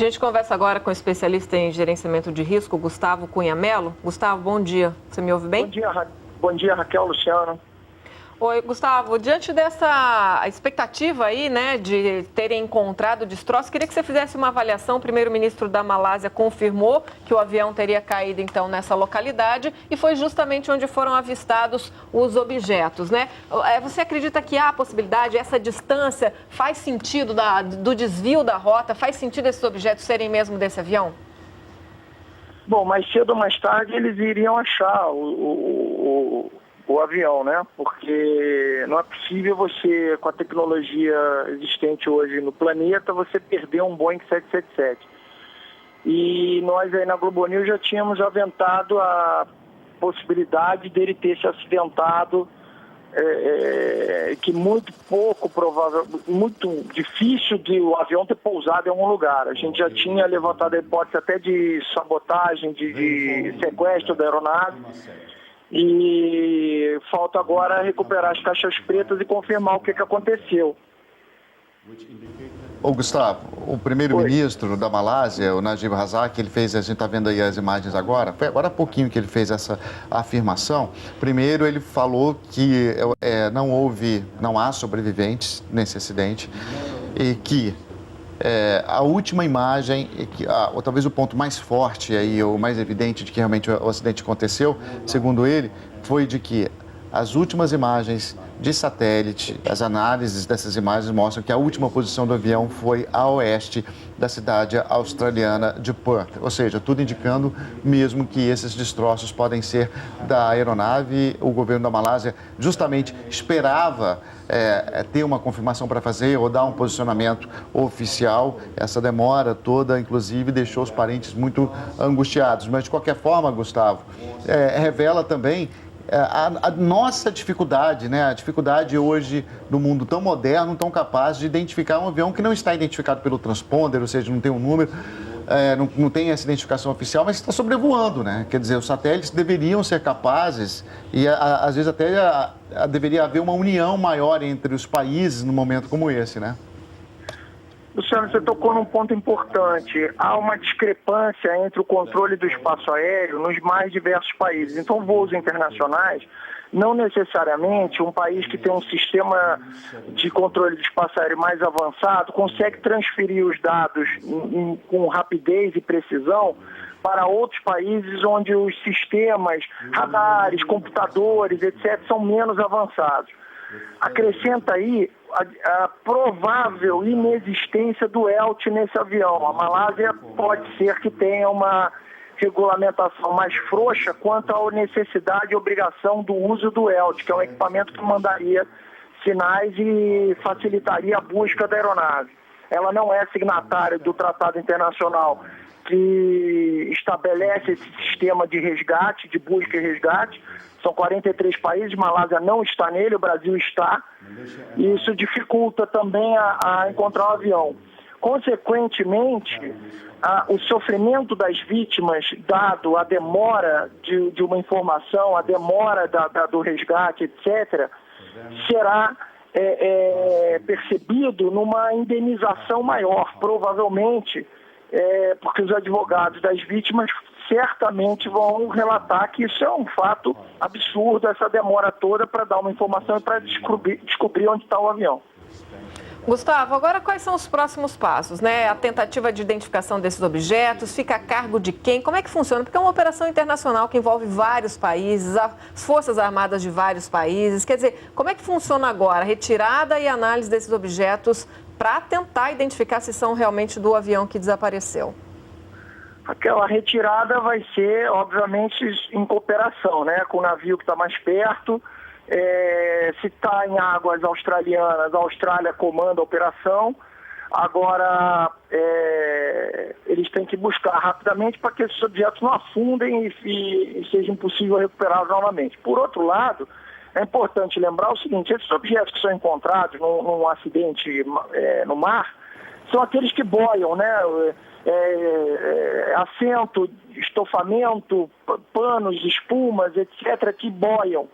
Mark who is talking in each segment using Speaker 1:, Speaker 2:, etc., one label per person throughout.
Speaker 1: A gente conversa agora com o especialista em gerenciamento de risco, Gustavo Cunha Mello. Gustavo, bom dia. Você me ouve bem?
Speaker 2: Bom dia, Raquel, Luciano.
Speaker 1: Oi, Gustavo. Diante dessa expectativa aí, né, de terem encontrado destroços, queria que você fizesse uma avaliação. O primeiro-ministro da Malásia confirmou que o avião teria caído, então, nessa localidade e foi justamente onde foram avistados os objetos, né? Você acredita que há a possibilidade, essa distância faz sentido do desvio da rota, faz sentido esses objetos serem mesmo desse avião?
Speaker 2: Bom, mais cedo ou mais tarde eles iriam achar o avião, né? Porque não é possível você, com a tecnologia existente hoje no planeta, você perder um Boeing 777. E nós aí na Globo News já tínhamos aventado a possibilidade dele ter se acidentado, que muito pouco provável, muito difícil de o avião ter pousado em algum lugar. A gente já tinha levantado a hipótese até de sabotagem, de sequestro da aeronave. E falta agora recuperar as caixas pretas e confirmar o que aconteceu.
Speaker 3: Ô Gustavo, o primeiro-ministro da Malásia, o Najib Razak, ele fez, a gente está vendo aí as imagens agora, foi agora há pouquinho que ele fez essa afirmação. Primeiro ele falou que não há sobreviventes nesse acidente e que a última imagem, ou talvez o ponto mais forte aí, ou mais evidente de que realmente o acidente aconteceu, segundo ele, foi de que as últimas imagens de satélite, as análises dessas imagens mostram que a última posição do avião foi a oeste da cidade australiana de Perth. Ou seja, tudo indicando mesmo que esses destroços podem ser da aeronave. O governo da Malásia justamente esperava ter uma confirmação para fazer ou dar um posicionamento oficial. Essa demora toda, inclusive, deixou os parentes muito angustiados. Mas, de qualquer forma, Gustavo, revela também a nossa dificuldade, né? A dificuldade hoje do mundo tão moderno, tão capaz de identificar um avião que não está identificado pelo transponder, ou seja, não tem um número, não tem essa identificação oficial, mas está sobrevoando, né? Quer dizer, os satélites deveriam ser capazes e às vezes até deveria haver uma união maior entre os países num momento como esse, né?
Speaker 2: Luciano, você tocou num ponto importante. Há uma discrepância entre o controle do espaço aéreo nos mais diversos países. Então, voos internacionais, não necessariamente um país que tem um sistema de controle do espaço aéreo mais avançado consegue transferir os dados com rapidez e precisão para outros países onde os sistemas, radares, computadores, etc., são menos avançados. Acrescenta aí a provável inexistência do ELT nesse avião. A Malásia pode ser que tenha uma regulamentação mais frouxa quanto à necessidade e obrigação do uso do ELT, que é um equipamento que mandaria sinais e facilitaria a busca da aeronave. Ela não é signatária do Tratado Internacional que estabelece esse sistema de resgate, de busca e resgate. São 43 países, Malásia não está nele, o Brasil está. E isso dificulta também a encontrar um avião. Consequentemente, o sofrimento das vítimas, dado a demora de uma informação, a demora do resgate, etc., será percebido numa indenização maior, provavelmente, porque os advogados das vítimas certamente vão relatar que isso é um fato absurdo, essa demora toda para dar uma informação e para descobrir onde está o avião.
Speaker 1: Gustavo, agora quais são os próximos passos, né? A tentativa de identificação desses objetos, fica a cargo de quem? Como é que funciona? Porque é uma operação internacional que envolve vários países, as Forças Armadas de vários países. Quer dizer, como é que funciona agora a retirada e análise desses objetos para tentar identificar se são realmente do avião que desapareceu?
Speaker 2: Aquela retirada vai ser, obviamente, em cooperação, né? Com o navio que está mais perto. Se está em águas australianas, a Austrália comanda a operação. Agora, eles têm que buscar rapidamente para que esses objetos não afundem e seja impossível recuperá-los novamente. Por outro lado, é importante lembrar o seguinte: esses objetos que são encontrados num acidente no mar são aqueles que boiam, né? Assento, estofamento, panos, espumas, etc., que boiam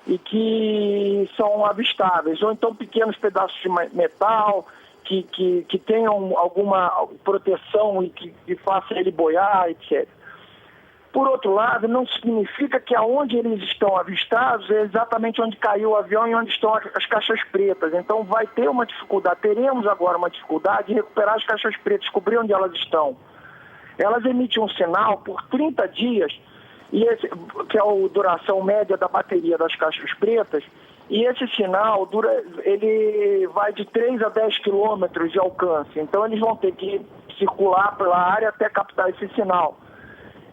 Speaker 2: e que são avistáveis, ou então pequenos pedaços de metal que tenham alguma proteção e que faça ele boiar, etc. Por outro lado, não significa que aonde eles estão avistados é exatamente onde caiu o avião e onde estão as caixas pretas. Então vai ter uma dificuldade, teremos agora uma dificuldade de recuperar as caixas pretas, descobrir onde elas estão. Elas emitem um sinal por 30 dias, que é a duração média da bateria das caixas pretas, e esse sinal ele vai de 3 a 10 quilômetros de alcance. Então eles vão ter que circular pela área até captar esse sinal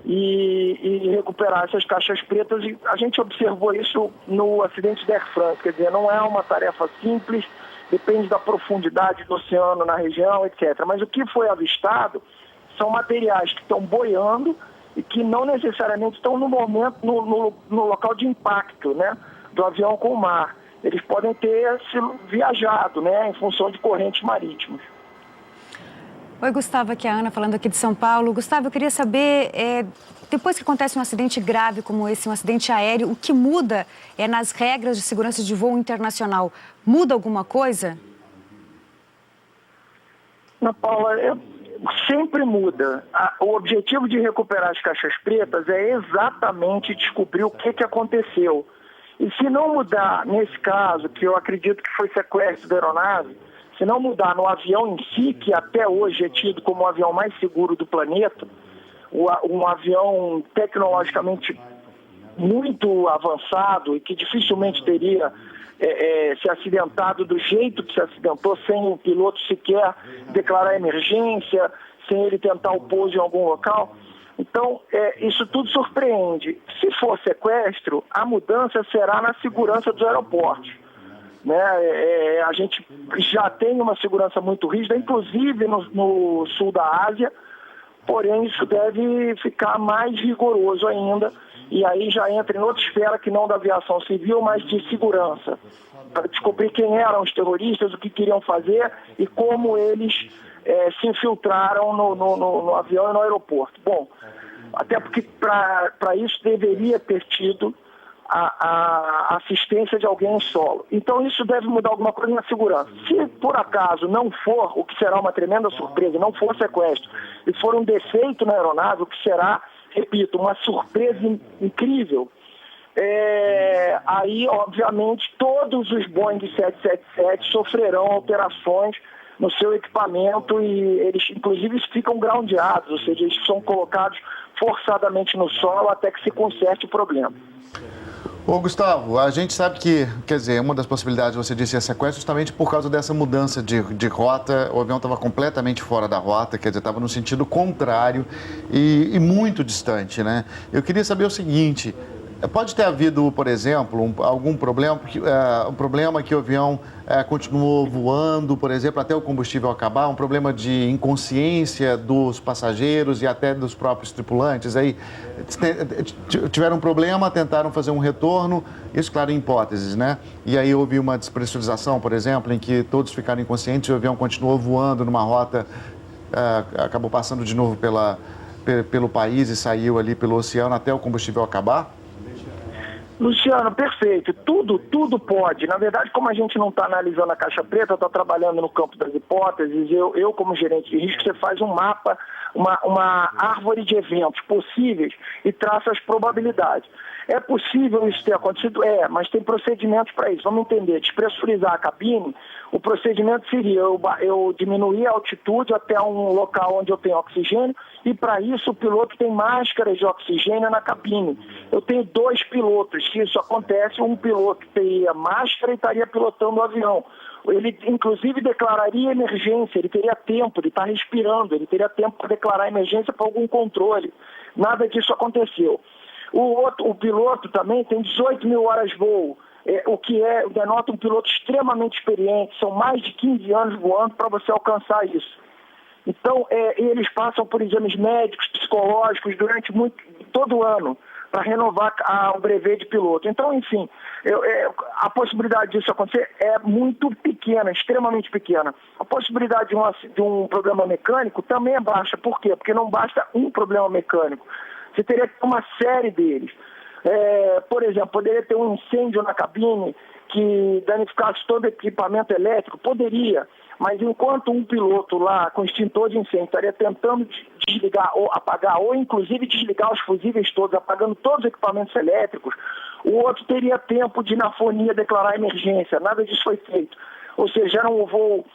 Speaker 2: e recuperar essas caixas pretas. E a gente observou isso no acidente da Air France, quer dizer, não é uma tarefa simples, depende da profundidade do oceano na região, etc. Mas o que foi avistado são materiais que estão boiando e que não necessariamente estão no momento, no local de impacto, né, do avião com o mar. Eles podem ter viajado, né, em função de correntes marítimas.
Speaker 4: Oi, Gustavo, aqui é a Ana falando aqui de São Paulo. Gustavo, eu queria saber, depois que acontece um acidente grave como esse, um acidente aéreo, o que muda nas regras de segurança de voo internacional? Muda alguma coisa?
Speaker 2: Ana Paula, sempre muda. O objetivo de recuperar as caixas pretas é exatamente descobrir o que aconteceu. E se não mudar, nesse caso, que eu acredito que foi sequestro da aeronave, se não mudar no avião em si, que até hoje é tido como o avião mais seguro do planeta, um avião tecnologicamente muito avançado e que dificilmente teria se acidentado do jeito que se acidentou, sem o piloto sequer declarar emergência, sem ele tentar o pouso em algum local. Então, isso tudo surpreende. Se for sequestro, a mudança será na segurança dos aeroportos. Né? A gente já tem uma segurança muito rígida, inclusive no sul da Ásia, porém isso deve ficar mais rigoroso ainda, e aí já entra em outra esfera que não da aviação civil, mas de segurança, para descobrir quem eram os terroristas, o que queriam fazer e como eles se infiltraram no avião e no aeroporto. Bom, até porque para isso deveria ter tido a assistência de alguém em solo. Então isso deve mudar alguma coisa na segurança. Se por acaso não for, o que será uma tremenda surpresa, não for sequestro, e for um defeito na aeronave, o que será, repito, uma surpresa incrível, aí obviamente todos os Boeing 777 sofrerão alterações no seu equipamento e eles inclusive ficam groundeados, ou seja, eles são colocados forçadamente no solo até que se conserte o problema.
Speaker 3: Ô, Gustavo, a gente sabe que, quer dizer, uma das possibilidades, você disse, é sequestro justamente por causa dessa mudança de rota. O avião estava completamente fora da rota, quer dizer, estava no sentido contrário e muito distante, né? Eu queria saber o seguinte, pode ter havido, por exemplo, algum problema, um problema que o avião continuou voando, por exemplo, até o combustível acabar, um problema de inconsciência dos passageiros e até dos próprios tripulantes. Aí tiveram um problema, tentaram fazer um retorno, isso, claro, em hipóteses, né? E aí houve uma despressurização, por exemplo, em que todos ficaram inconscientes e o avião continuou voando numa rota, acabou passando de novo pelo país e saiu ali pelo oceano até o combustível acabar?
Speaker 2: Luciano, perfeito. Tudo pode. Na verdade, como a gente não está analisando a caixa preta, está trabalhando no campo das hipóteses, eu como gerente de risco, você faz um mapa, uma árvore de eventos possíveis e traça as probabilidades. É possível isso ter acontecido? Mas tem procedimentos para isso. Vamos entender, despressurizar a cabine, o procedimento seria eu diminuir a altitude até um local onde eu tenho oxigênio e para isso o piloto tem máscaras de oxigênio na cabine. Eu tenho 2 pilotos, se isso acontece, um piloto teria máscara e estaria pilotando o avião. Ele, inclusive, declararia emergência, ele teria tempo, ele está respirando, ele teria tempo para declarar emergência para algum controle. Nada disso aconteceu. O piloto também tem 18 mil horas de voo, o que denota um piloto extremamente experiente, são mais de 15 anos voando para você alcançar isso. Então, eles passam por exames médicos, psicológicos durante todo o ano para renovar o brevet de piloto. Então, enfim, a possibilidade disso acontecer é muito pequena, extremamente pequena. A possibilidade de um problema mecânico também é baixa. Por quê? Porque não basta um problema mecânico. Você teria que ter uma série deles. Por exemplo, poderia ter um incêndio na cabine que danificasse todo o equipamento elétrico? Poderia, mas enquanto um piloto lá com extintor de incêndio estaria tentando desligar ou apagar, ou inclusive desligar os fusíveis todos, apagando todos os equipamentos elétricos, o outro teria tempo de, na fonia, declarar emergência. Nada disso foi feito. Ou seja, era um voo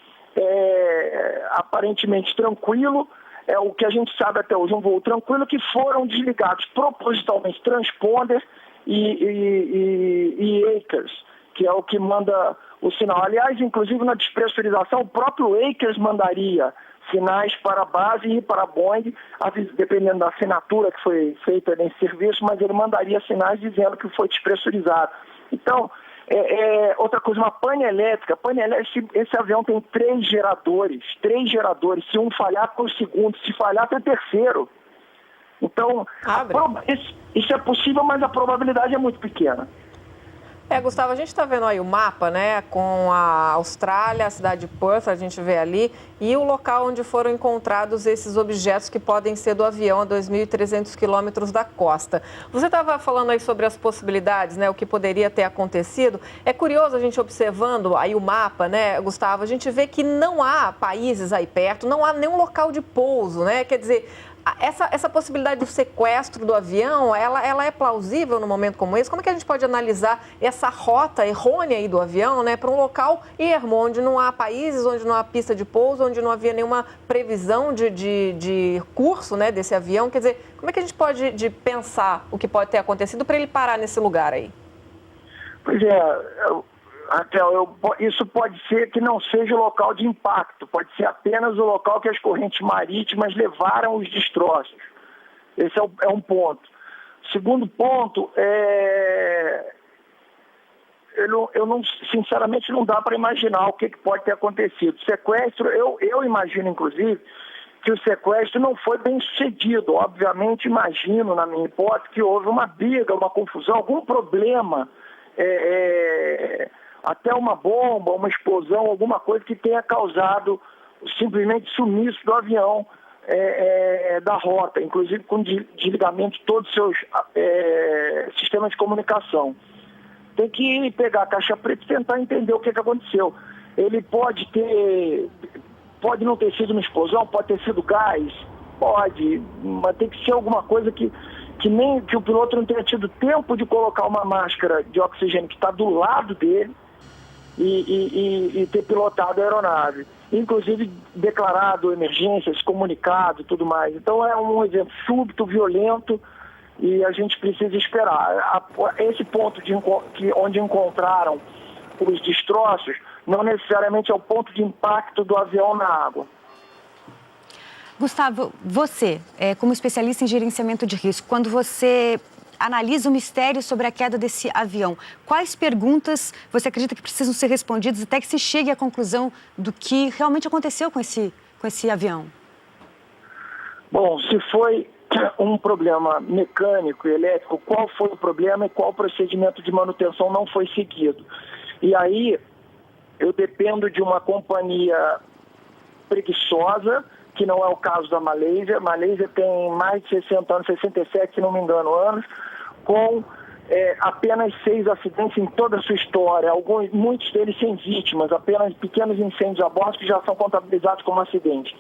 Speaker 2: aparentemente tranquilo, é o que a gente sabe até hoje, um voo tranquilo, que foram desligados propositalmente transponder e Akers, que é o que manda o sinal. Aliás, inclusive na despressurização, o próprio Akers mandaria sinais para a base e para a Boeing, dependendo da assinatura que foi feita nesse serviço, mas ele mandaria sinais dizendo que foi despressurizado. Então, outra coisa, uma pane elétrica, esse avião tem 3 geradores, se um falhar tem o segundo, se falhar tem o terceiro. Então, isso é possível, mas a probabilidade é muito pequena.
Speaker 1: Gustavo, a gente está vendo aí o mapa, né, com a Austrália, a cidade de Perth, a gente vê ali, e o local onde foram encontrados esses objetos que podem ser do avião a 2.300 quilômetros da costa. Você estava falando aí sobre as possibilidades, né, o que poderia ter acontecido. É curioso a gente observando aí o mapa, né, Gustavo, a gente vê que não há países aí perto, não há nenhum local de pouso, né, quer dizer, essa possibilidade do sequestro do avião, ela é plausível num momento como esse? Como é que a gente pode analisar essa rota errônea aí do avião, né, para um local ermo, onde não há países, onde não há pista de pouso, onde não havia nenhuma previsão de curso, né, desse avião? Quer dizer, como é que a gente pode pensar o que pode ter acontecido para ele parar nesse lugar aí?
Speaker 2: Pois é, Raquel, isso pode ser que não seja o local de impacto, pode ser apenas o local que as correntes marítimas levaram os destroços. Esse é um ponto. Segundo ponto, sinceramente não dá para imaginar o que pode ter acontecido. Sequestro, eu imagino inclusive que o sequestro não foi bem sucedido. Obviamente imagino, na minha hipótese, que houve uma briga, uma confusão, algum problema, até uma bomba, uma explosão, alguma coisa que tenha causado simplesmente sumiço do avião da rota, inclusive com desligamento de todos os seus sistemas de comunicação. Tem que pegar a caixa preta e tentar entender o que aconteceu. Ele pode não ter sido uma explosão, pode ter sido gás, pode, mas tem que ser alguma coisa que o piloto não tenha tido tempo de colocar uma máscara de oxigênio que está do lado dele e ter pilotado a aeronave. Inclusive declarado emergências, comunicado e tudo mais. Então é um evento súbito, violento, e a gente precisa esperar. Esse ponto onde encontraram os destroços não necessariamente é o ponto de impacto do avião na água.
Speaker 4: Gustavo, você, como especialista em gerenciamento de risco, quando você analisa o mistério sobre a queda desse avião, quais perguntas você acredita que precisam ser respondidas até que se chegue à conclusão do que realmente aconteceu com esse avião?
Speaker 2: Bom, se foi um problema mecânico e elétrico, qual foi o problema e qual procedimento de manutenção não foi seguido? E aí eu dependo de uma companhia preguiçosa, que não é o caso da Malásia. A Malásia tem mais de 60 anos, 67, se não me engano, anos, com apenas 6 acidentes em toda a sua história, muitos deles sem vítimas, apenas pequenos incêndios a bordo que já são contabilizados como acidente.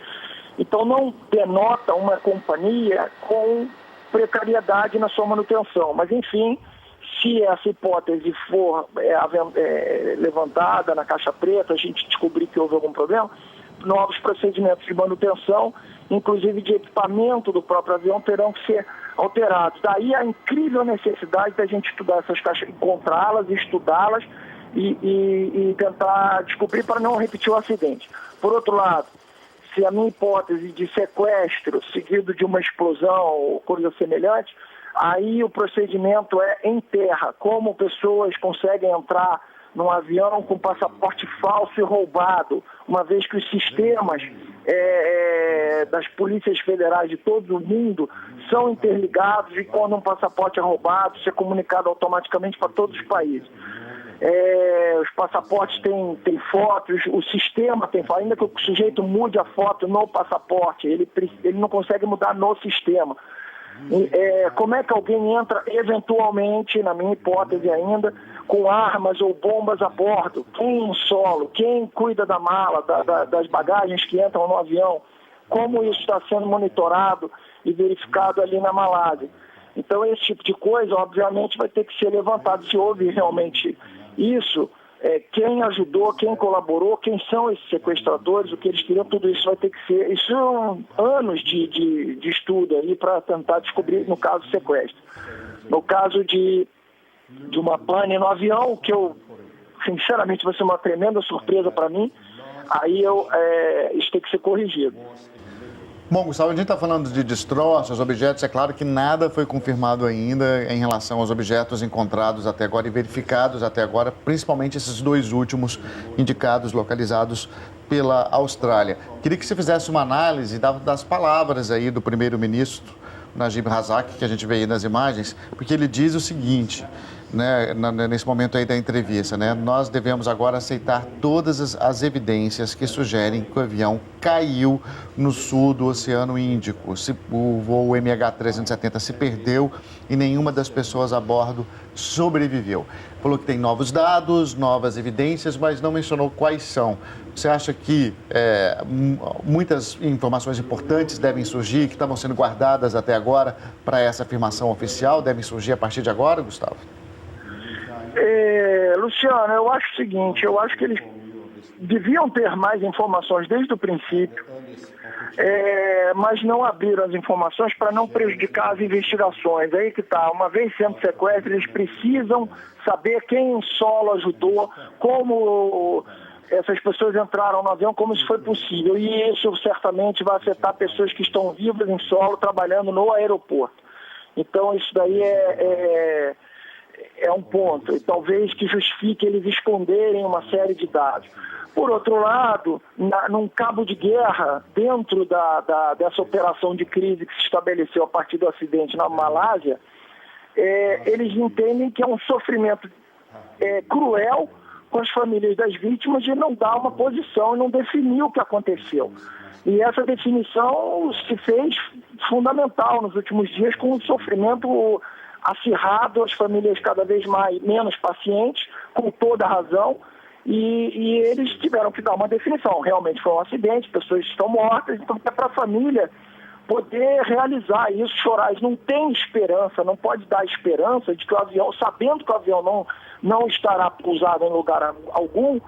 Speaker 2: Então não denota uma companhia com precariedade na sua manutenção. Mas, enfim, se essa hipótese for levantada na caixa preta, a gente descobrir que houve algum problema, novos procedimentos de manutenção, inclusive de equipamento do próprio avião, terão que ser alterados. Daí a incrível necessidade da gente estudar essas caixas, encontrá-las, estudá-las e tentar descobrir para não repetir o acidente. Por outro lado, se a minha hipótese de sequestro seguido de uma explosão ou coisa semelhante, aí o procedimento é em terra. Como pessoas conseguem entrar num avião com passaporte falso e roubado, uma vez que os sistemas das polícias federais de todo o mundo são interligados, e quando um passaporte é roubado, isso é comunicado automaticamente para todos os países. Os passaportes têm fotos, o sistema tem foto, ainda que o sujeito mude a foto no passaporte, ele não consegue mudar no sistema. Como é que alguém entra eventualmente, na minha hipótese ainda, com armas ou bombas a bordo, quem em solo, quem cuida da mala, das bagagens que entram no avião, como isso está sendo monitorado e verificado ali na Malásia. Então, esse tipo de coisa, obviamente, vai ter que ser levantado. Se houve realmente isso, quem ajudou, quem colaborou, quem são esses sequestradores, o que eles queriam, tudo isso vai ter que ser... Isso são anos de estudo aí para tentar descobrir, no caso, sequestro. No caso de uma pane no avião, que eu, sinceramente, vai ser uma tremenda surpresa para mim, aí isso tem que ser corrigido.
Speaker 3: Bom, Gustavo, a gente está falando de destroços, objetos, é claro que nada foi confirmado ainda em relação aos objetos encontrados até agora e verificados até agora, principalmente esses dois últimos indicados, localizados pela Austrália. Queria que você fizesse uma análise das palavras aí do primeiro-ministro Najib Razak, que a gente vê aí nas imagens, porque ele diz o seguinte, né, nesse momento aí da entrevista, né, nós devemos agora aceitar todas as evidências que sugerem que o avião caiu no sul do Oceano Índico. O voo MH370 se perdeu e nenhuma das pessoas a bordo sobreviveu. Falou que tem novos dados, novas evidências, mas não mencionou quais são. Você acha que muitas informações importantes devem surgir, que estavam sendo guardadas até agora para essa afirmação oficial, devem surgir a partir de agora, Gustavo?
Speaker 2: Luciano, eu acho o seguinte, eu acho que eles deviam ter mais informações desde o princípio, mas não abriram as informações para não prejudicar as investigações. Aí que está, uma vez sendo sequestro, eles precisam saber quem em solo ajudou, como essas pessoas entraram no avião, como isso foi possível. E isso certamente vai afetar pessoas que estão vivas em solo, trabalhando no aeroporto. Então isso daí é um ponto, e talvez que justifique eles esconderem uma série de dados. Por outro lado, num cabo de guerra, dentro dessa operação de crise que se estabeleceu a partir do acidente na Malásia, eles entendem que é um sofrimento cruel com as famílias das vítimas de não dar uma posição e não definir o que aconteceu. E essa definição se fez fundamental nos últimos dias, com um sofrimento acirrado, as famílias cada vez menos pacientes, com toda a razão, e eles tiveram que dar uma definição. Realmente foi um acidente, pessoas estão mortas, então é para a família poder realizar isso, chorar. Eles não têm esperança, não pode dar esperança de que o avião, sabendo que o avião não estará pousado em lugar algum,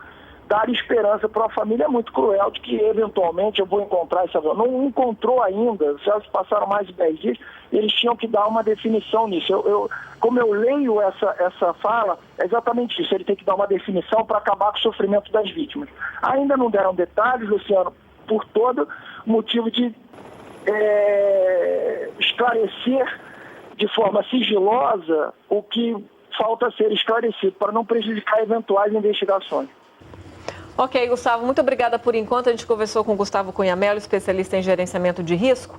Speaker 2: dar esperança para a família é muito cruel de que eventualmente eu vou encontrar esse avião. Não encontrou ainda, já se passaram mais de 10 dias, eles tinham que dar uma definição nisso. Como eu leio essa fala, é exatamente isso, ele tem que dar uma definição para acabar com o sofrimento das vítimas. Ainda não deram detalhes, Luciano, por todo motivo de esclarecer de forma sigilosa o que falta ser esclarecido, para não prejudicar eventuais investigações.
Speaker 1: Ok, Gustavo, muito obrigada por enquanto. A gente conversou com o Gustavo Cunha Mello, especialista em gerenciamento de risco.